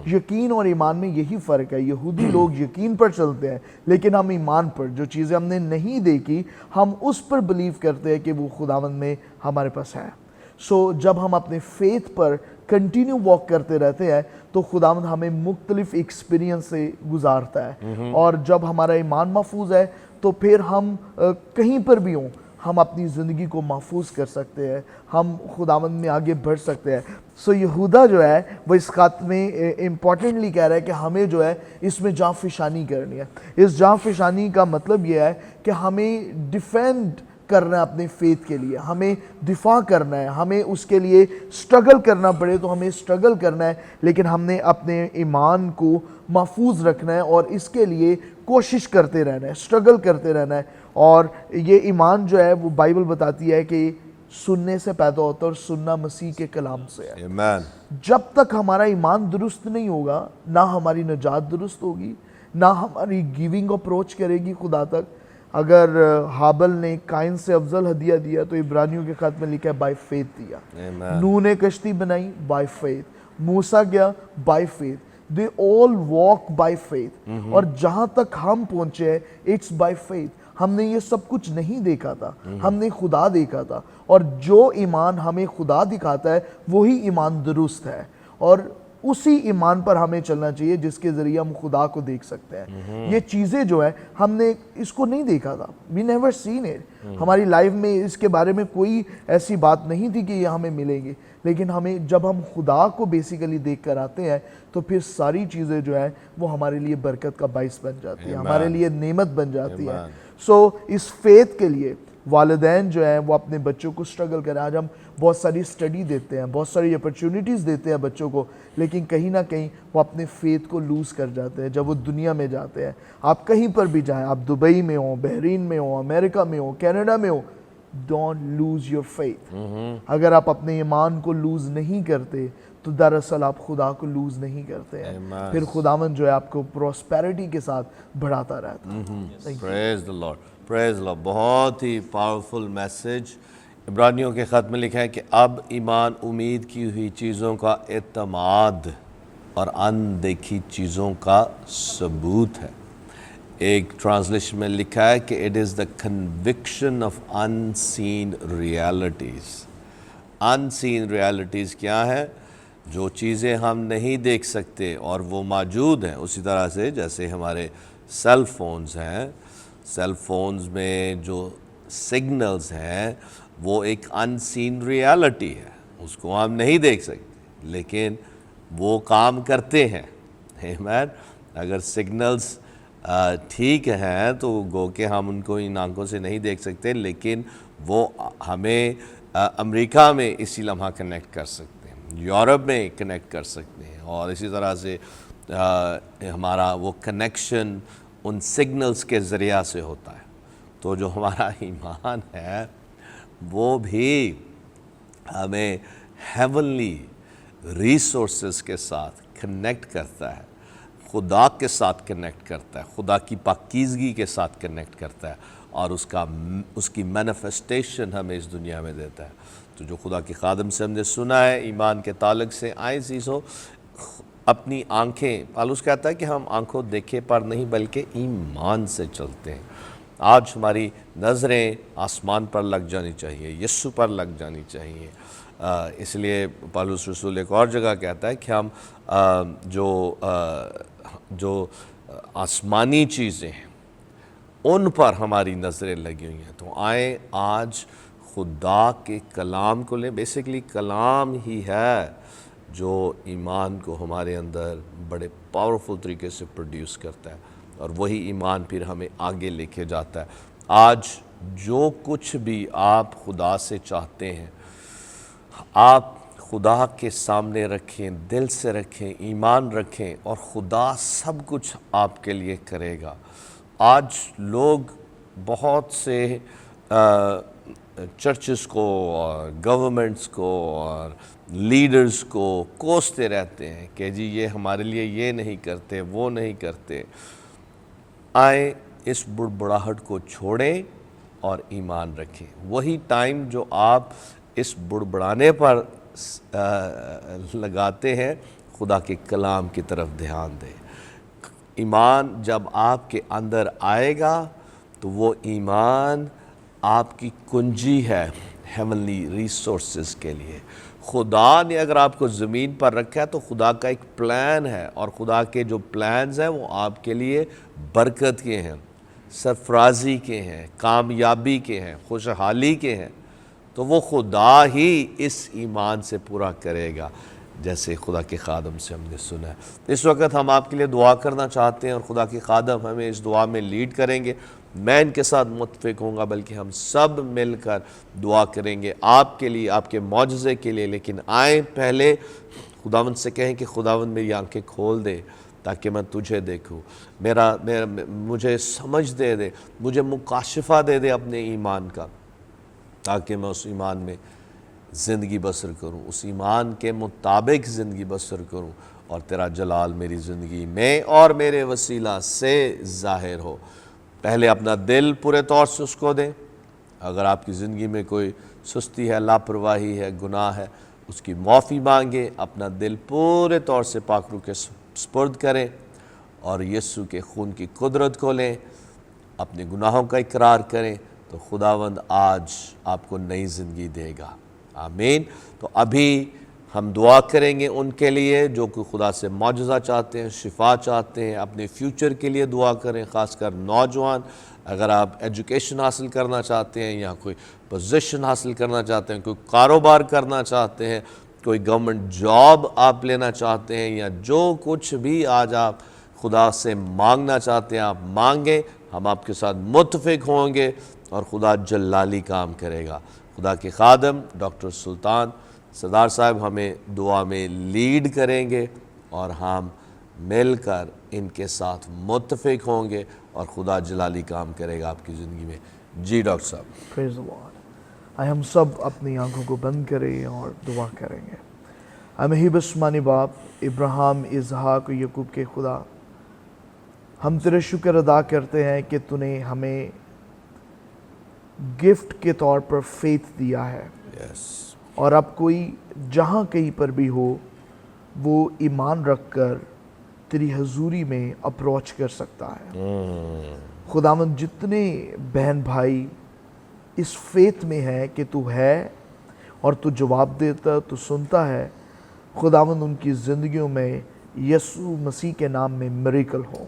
یقین اور ایمان میں یہی فرق ہے. یہودی لوگ یقین پر چلتے ہیں, لیکن ہم ایمان پر, جو چیزیں ہم نے نہیں دیکھی ہم اس پر بلیو کرتے ہیں کہ وہ خداوند میں ہمارے پاس ہے. سو جب ہم اپنے فیتھ پر کنٹینیو واک کرتے رہتے ہیں تو خداوند ہمیں مختلف ایکسپیرینس سے گزارتا ہے. اور جب ہمارا ایمان محفوظ ہے تو پھر ہم کہیں پر بھی ہوں ہم اپنی زندگی کو محفوظ کر سکتے ہیں, ہم خداوند میں آگے بڑھ سکتے ہیں. سو یہودا جو ہے وہ اس خط میں امپورٹنٹلی کہہ رہا ہے کہ ہمیں جو ہے اس میں جاں فشانی کرنی ہے. اس جاں فشانی کا مطلب یہ ہے کہ ہمیں ڈیفینڈ کرنا ہے اپنے فیتھ کے لیے, ہمیں دفاع کرنا ہے, ہمیں اس کے لیے سٹرگل کرنا پڑے تو ہمیں سٹرگل کرنا ہے, لیکن ہم نے اپنے ایمان کو محفوظ رکھنا ہے اور اس کے لیے کوشش کرتے رہنا ہے, سٹرگل کرتے رہنا ہے. اور یہ ایمان جو ہے وہ بائبل بتاتی ہے کہ سننے سے پیدا ہوتا ہے, اور سننا مسیح کے کلام سے ہے. جب تک ہمارا ایمان درست نہیں ہوگا نہ ہماری نجات درست ہوگی, نہ ہماری گیونگ اپروچ کرے گی خدا تک. اگر حابل نے قائن سے افضل ہدیہ دیا تو عبرانیوں کے خط میں لکھا ہے بائی فیتھ دیا. نوح نے کشتی بنائی بائی فیتھ, موسیٰ گیا by faith. they all walk by faith. اور جہاں تک ہم پہنچے ہیں it's by faith. ہم نے یہ سب کچھ نہیں دیکھا تھا, ہم نے خدا دیکھا تھا, اور جو ایمان ہمیں خدا دکھاتا ہے وہی ایمان درست ہے. اور اسی ایمان پر ہمیں چلنا چاہیے جس کے ذریعے ہم خدا کو دیکھ سکتے ہیں. یہ چیزیں جو ہے ہم نے اس کو نہیں دیکھا تھا, we never seen it. ہماری لائف میں اس کے بارے میں کوئی ایسی بات نہیں تھی کہ یہ ہمیں ملیں گے, لیکن ہمیں جب ہم خدا کو بیسیکلی دیکھ کر آتے ہیں تو پھر ساری چیزیں جو ہیں وہ ہمارے لیے برکت کا باعث بن جاتی ہیں, ہمارے لیے نعمت بن جاتی ہے. سو اس فیتھ کے لیے والدین جو ہیں وہ اپنے بچوں کو سٹرگل کریں. آج ہم بہت ساری سٹڈی دیتے ہیں, بہت ساری اپرچونیٹیز دیتے ہیں بچوں کو, لیکن کہیں نہ کہیں وہ اپنے فیتھ کو لوز کر جاتے ہیں جب وہ دنیا میں جاتے ہیں. آپ کہیں پر بھی جائیں, آپ دبئی میں ہوں, بحرین میں ہوں, امریکہ میں ہوں, کینیڈا میں ہوں, ڈونٹ لوز یور فیتھ. اگر آپ اپنے ایمان کو لوز نہیں کرتے تو دراصل آپ خدا کو لوز نہیں کرتے ہیں, پھر خداوند جو ہے آپ کو پروسپیرٹی کے ساتھ بڑھاتا رہتا ہے. پریز دی لارڈ, پریز لارڈ. بہت ہی پاورفل میسج. عبرانیوں کے خط میں لکھا ہے کہ اب ایمان امید کی ہوئی چیزوں کا اعتماد اور اندیکھی چیزوں کا ثبوت ہے. ایک ٹرانسلیشن میں لکھا ہے کہ it is the conviction of unseen realities. Unseen realities کیا ہے؟ جو چیزیں ہم نہیں دیکھ سکتے اور وہ موجود ہیں. اسی طرح سے جیسے ہمارے سیل فونز ہیں, سیل فونز میں جو سگنلز ہیں وہ ایک انسین ریالٹی ہے, اس کو ہم نہیں دیکھ سکتے لیکن وہ کام کرتے ہیں. آمین. اگر سگنلز ٹھیک ہیں تو گو کہ ہم ان کو ان آنکھوں سے نہیں دیکھ سکتے, لیکن وہ ہمیں امریکہ میں اسی لمحہ کنیکٹ کر سکتے ہیں, یورپ میں کنیکٹ کر سکتے ہیں, اور اسی طرح سے ہمارا وہ کنیکشن ان سگنلز کے ذریعہ سے ہوتا ہے. تو جو ہمارا ایمان ہے وہ بھی ہمیں ہیونلی ریسورسز کے ساتھ کنیکٹ کرتا ہے, خدا کے ساتھ کنیکٹ کرتا ہے, خدا کی پاکیزگی کے ساتھ کنیکٹ کرتا ہے, اور اس کی مینیفیسٹیشن ہمیں اس دنیا میں دیتا ہے. تو جو خدا کے خادم سے ہم نے سنا ہے ایمان کے تعلق سے, آئیں عزیزو اپنی آنکھیں, پالوس کہتا ہے کہ ہم آنکھوں دیکھے پر نہیں بلکہ ایمان سے چلتے ہیں. آج ہماری نظریں آسمان پر لگ جانی چاہیے, یسوع پر لگ جانی چاہیے. اس لیے پالوس رسول ایک اور جگہ کہتا ہے کہ ہم جو آسمانی چیزیں ہیں ان پر ہماری نظریں لگی ہوئی ہیں. تو آئیں آج خدا کے کلام کو لیں. بیسیکلی کلام ہی ہے جو ایمان کو ہمارے اندر بڑے پاورفل طریقے سے پروڈیوس کرتا ہے, اور وہی ایمان پھر ہمیں آگے لے کے جاتا ہے. آج جو کچھ بھی آپ خدا سے چاہتے ہیں آپ خدا کے سامنے رکھیں, دل سے رکھیں, ایمان رکھیں, اور خدا سب کچھ آپ کے لیے کرے گا. آج لوگ بہت سے چرچز کو اور گورنمنٹس کو اور لیڈرز کو کوستے رہتے ہیں کہ جی یہ ہمارے لیے یہ نہیں کرتے, وہ نہیں کرتے. آئیں اس بڑبڑاہٹ کو چھوڑیں اور ایمان رکھیں. وہی ٹائم جو آپ اس بڑبڑانے پر لگاتے ہیں خدا کے کلام کی طرف دھیان دیں. ایمان جب آپ کے اندر آئے گا تو وہ ایمان آپ کی کنجی ہے ہیونلی ریسورسز کے لیے. خدا نے اگر آپ کو زمین پر رکھا ہے تو خدا کا ایک پلان ہے, اور خدا کے جو پلانز ہیں وہ آپ کے لیے برکت کے ہیں, سرفرازی کے ہیں, کامیابی کے ہیں, خوشحالی کے ہیں. تو وہ خدا ہی اس ایمان سے پورا کرے گا جیسے خدا کے خادم سے ہم نے سنا ہے. اس وقت ہم آپ کے لیے دعا کرنا چاہتے ہیں اور خدا کے خادم ہمیں اس دعا میں لیڈ کریں گے. میں ان کے ساتھ متفق ہوں گا بلکہ ہم سب مل کر دعا کریں گے آپ کے لیے, آپ کے معجزے کے لیے. لیکن آئیں پہلے خداوند سے کہیں کہ خداوند میری آنکھیں کھول دے تاکہ میں تجھے دیکھوں, مجھے سمجھ دے, مجھے مکاشفہ دے اپنے ایمان کا, تاکہ میں اس ایمان میں زندگی بسر کروں, اس ایمان کے مطابق زندگی بسر کروں, اور تیرا جلال میری زندگی میں اور میرے وسیلہ سے ظاہر ہو. پہلے اپنا دل پورے طور سے اس کو دیں. اگر آپ کی زندگی میں کوئی سستی ہے, لاپرواہی ہے, گناہ ہے, اس کی معافی مانگیں, اپنا دل پورے طور سے پاک روح کے سپرد کریں, اور یسوع کے خون کی قدرت کو لیں, اپنے گناہوں کا اقرار کریں, تو خداوند آج آپ کو نئی زندگی دے گا. آمین. تو ابھی ہم دعا کریں گے ان کے لیے جو کہ خدا سے معجزہ چاہتے ہیں, شفا چاہتے ہیں, اپنے فیوچر کے لیے دعا کریں, خاص کر نوجوان. اگر آپ ایجوکیشن حاصل کرنا چاہتے ہیں یا کوئی پوزیشن حاصل کرنا چاہتے ہیں, کوئی کاروبار کرنا چاہتے ہیں, کوئی گورنمنٹ جاب آپ لینا چاہتے ہیں, یا جو کچھ بھی آج آپ خدا سے مانگنا چاہتے ہیں آپ مانگیں, ہم آپ کے ساتھ متفق ہوں گے اور خدا جلالی کام کرے گا. خدا کے خادم ڈاکٹر سلطان سردار صاحب ہمیں دعا میں لیڈ کریں گے اور ہم مل کر ان کے ساتھ متفق ہوں گے اور خدا جلالی کام کرے گا آپ کی زندگی میں. جی ڈاکٹر صاحب. Praise the Lord. آئے ہم سب اپنی آنکھوں کو بند کریں اور دعا کریں گے. اے مہیب آسمانی باپ, ابراہیم, اسحاق و یعقوب کے خدا, ہم تیرے شکر ادا کرتے ہیں کہ تو نے ہمیں گفٹ کے طور پر فیتھ دیا ہے, اور اب کوئی جہاں کہیں پر بھی ہو وہ ایمان رکھ کر تیری حضوری میں اپروچ کر سکتا ہے. خداوند جتنے بہن بھائی اس فیتھ میں ہے کہ تو ہے اور تو جواب دیتا, تو سنتا ہے, خداوند ان کی زندگیوں میں یسوع مسیح کے نام میں میریکل ہو.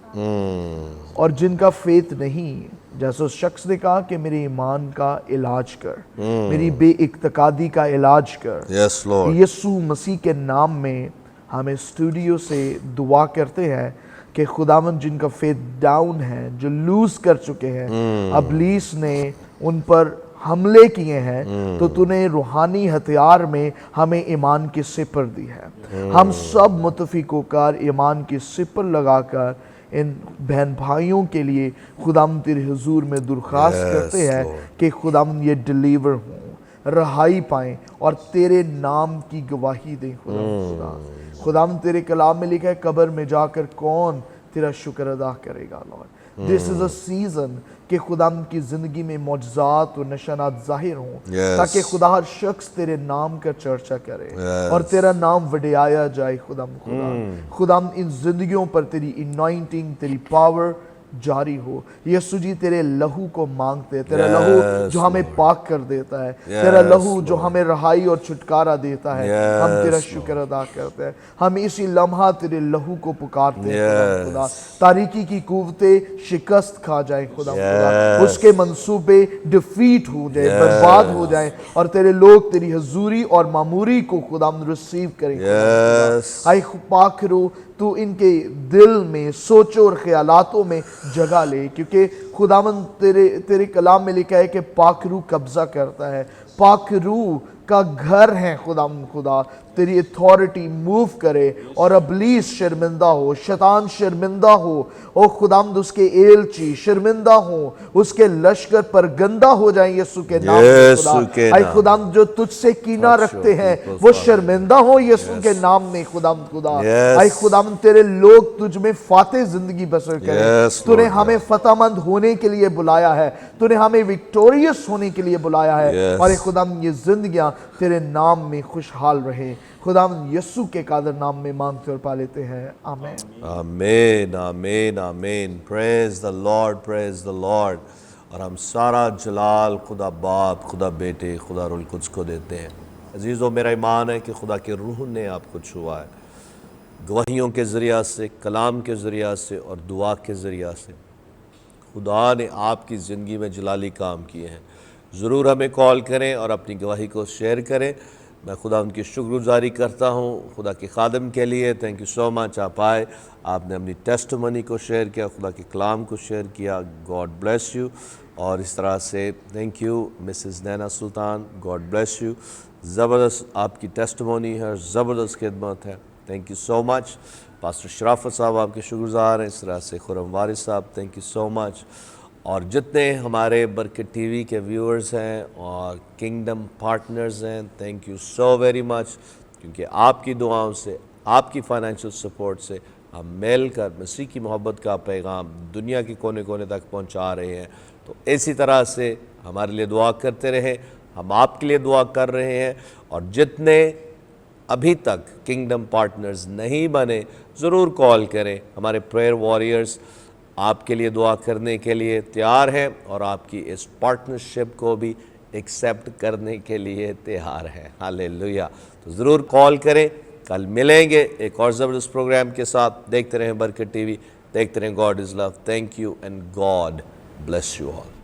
اور جن کا فیتھ نہیں, جیسے اس شخص نے کہا کہ میرے ایمان کا علاج کر, میری بے اعتقادی کا علاج کر, یس لارڈ, یسوع مسیح کے نام میں ہم اسٹوڈیو سے دعا کرتے ہیں کہ خداوند جن کا فیتھ ڈاؤن ہے, جو لوز کر چکے ہیں, ابلیس نے ان پر حملے کیے ہیں, تو نے روحانی ہتھیار میں ہمیں ایمان کی سپر دی ہے. ہم سب متفق ہو کر ایمان کی سپر لگا کر ان بہن بھائیوں کے لیے خداوند تیرے حضور میں درخواست کرتے ہیں کہ خداوند یہ ڈیلیور ہوں, رہائی پائیں اور تیرے نام کی گواہی دیں. خداوند تیرے کلام میں لکھا ہے, قبر میں جا کر کون تیرا شکر ادا کرے گا. لارڈ, دس از اے سیزن کہ خداوند کی زندگی میں معجزات و نشانات ظاہر ہوں, تاکہ خدا ہر شخص تیرے نام کا چرچا کرے اور تیرا نام وڈیایا جائے. خداوند ان زندگیوں پر تیری انوائنٹنگ, تیری پاور جاری ہو. یسوع جی تیرے لہو کو مانگتے ہیں, تیرا لہو جو ہمیں پاک کر دیتا ہے, تیرا لہو جو ہمیں رہائی اور چھٹکارا دیتا ہے. ہم تیرا شکر ادا کرتے ہیں. ہم اسی لمحہ تیرے لہو کو پکارتے ہیں. خدا تاریکی کی قوتیں شکست کھا جائیں, خدا اس کے منصوبے ڈیفیٹ ہو جائیں, برباد ہو جائیں, اور تیرے لوگ تیری حضوری اور معموری کو خدا ریسیو کریں. اے پاک روح, تو ان کے دل میں سوچوں اور خیالاتوں میں جگہ لے, کیونکہ خداوند تیرے کلام میں لکھا ہے کہ پاک روح قبضہ کرتا ہے. پاک روح کا گھر ہے خدا, تیری اتھارٹی موو کرے اور ابلیس شرمندہ ہو, شیطان شرمندہ ہو, اور خداوند اس کے ایلچی شرمندہ ہو, اس کے لشکر پر گندہ ہو جائیں یسوع کے نام میں. خدا اے خداوند جو تجھ سے کینہ رکھتے ہیں وہ شرمندہ ہو یسوع کے نام میں. خدا اے خداوند تیرے لوگ تجھ میں فاتح زندگی بسر کریں. تو نے ہمیں فتح مند ہونے کے لیے بلایا ہے, تو نے ہمیں وکٹوریس ہونے کے لیے بلایا ہے, اور اے خداوند یہ زندگیاں تیرے نام میں خوشحال رہیں. خداوند یسوع کے قادر نام میں مانگتے اور پا لیتے ہیں, آمین. آمین, آمین, آمین. پریز دا لارڈ, پریز دا لارڈ. اور ہم سارا جلال خدا باپ, خدا بیٹے, خدا روح القدس کو دیتے ہیں. عزیزو, میرا ایمان ہے کہ خدا کے روح نے آپ کو چھوا ہے, گواہیوں کے ذریعہ سے, کلام کے ذریعہ سے اور دعا کے ذریعہ سے. خدا نے آپ کی زندگی میں جلالی کام کیے ہیں. ضرور ہمیں کال کریں اور اپنی گواہی کو شیئر کریں. میں خدا ان کی شکر گزاری کرتا ہوں خدا کے خادم کے لیے. تھینک یو سو مچ. آپ آئے, آپ نے اپنی ٹیسٹمنی کو شیئر کیا, خدا کے کلام کو شیئر کیا. God bless you. اور اس طرح سے thank you Mrs Nina Sultan, God bless you. زبردست آپ کی ٹیسٹمنی ہے, زبردست خدمت ہے. Thank you so much. Pastor Sharafat صاحب آپ کے شکر گزار ہیں. اس طرح سے خرم وارث صاحب, تھینک یو سو مچ. اور جتنے ہمارے برکت ٹی وی کے ویورز ہیں اور کنگڈم پارٹنرز ہیں, thank you so very much, کیونکہ آپ کی دعاؤں سے, آپ کی فائنینشیل سپورٹ سے ہم مل کر مسیح کی محبت کا پیغام دنیا کے کونے کونے تک پہنچا رہے ہیں. تو اسی طرح سے ہمارے لیے دعا کرتے رہیں, ہم آپ کے لیے دعا کر رہے ہیں. اور جتنے ابھی تک کنگڈم پارٹنرز نہیں بنے, ضرور کال کریں. ہمارے پریئر واریئرز آپ کے لیے دعا کرنے کے لیے تیار ہیں, اور آپ کی اس پارٹنرشپ کو بھی ایکسیپٹ کرنے کے لیے تیار ہیں. ہاللیلویہ. تو ضرور کال کریں. کل ملیں گے ایک اور زبردست پروگرام کے ساتھ. دیکھتے رہیں برکت ٹی وی, دیکھتے رہیں God is love. Thank you and God bless you all.